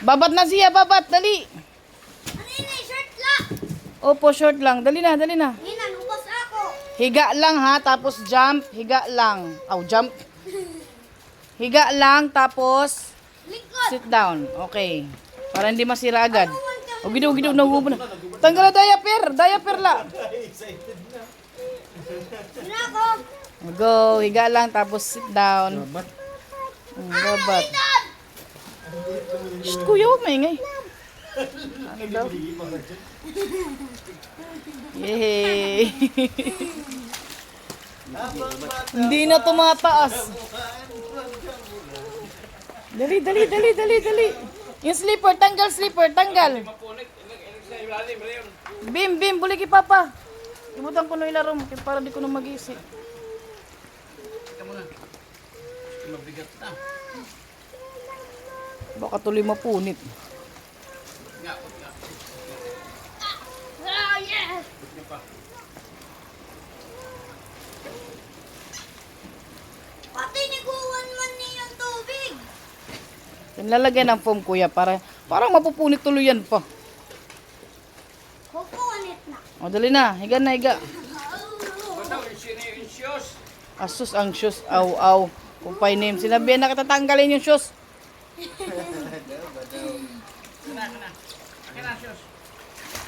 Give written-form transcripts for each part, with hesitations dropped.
Babat na siya, babat. Dali. Ano yun eh, short lang. Opo, short lang. Dali na, dali na. Hindi, nalubos ako. Higa lang ha, tapos jump. Higa lang. Aw, jump. Higa lang, tapos Likod. sit down. Okay. Para hindi masira agad. O, gidaw, nahubo na. Tanggal na diaper. Diaper la. Yun ako. Go, higa lang, tapos sit down. Babat. Shh, kuya, huwag maingay. Ano daw? Yay! Hindi na tumataas. Dali, dali, dali, dali, dali. Yung slipper, tanggal slipper, tanggal. Bim, bim, buli kay Papa. Ibutan ko na ilaro mo para di ko na mag-isip. Baka tuloy mapunit. Oh, yes. Pati niguwan-wan niya yung tubig. Lalagyan ng foam, kuya, para parang mapupunit tuloy yan pa. Kukuanit na. O, dali na. Higa na, higa. Asus ang shoes. Aw, aw. Kumpay name. Sinabihan na kita tanggalin yung shoes.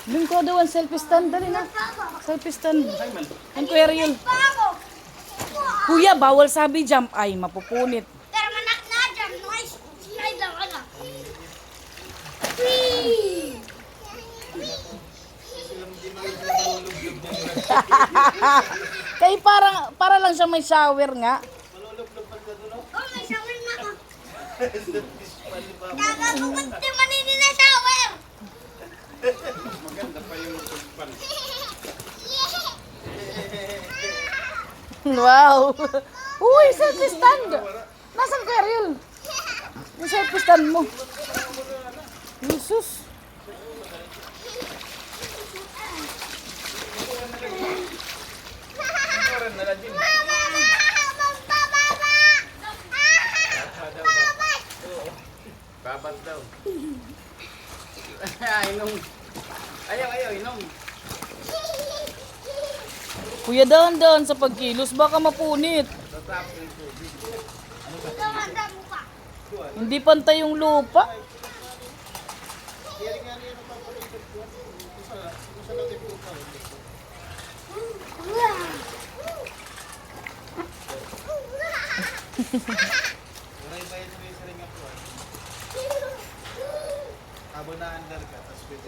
Dun ko daw ang selfie stand. Dali na. Selfie stand. Ang kuya Riel. Pa ako. Kuya, bawal sabi jump. Ay, mapupunit. Pero manak na dyan. Noise. Slide lang ka na. Whee! Kaya para lang siya may shower nga. Oh, may shower na ako. Kakabukat di manini na shower. Wow. Uy, selfie stand. Nasaan kuya Riel? Yung selfie stand mo. Jesus. Babat daw. Inom. Ayaw, inom. Kuya, dahan-dahan sa pagkilos. Baka mapunit. Ikaw handa mo pa. Hindi pantay yung lupa. Abo na under ka, tapos pwede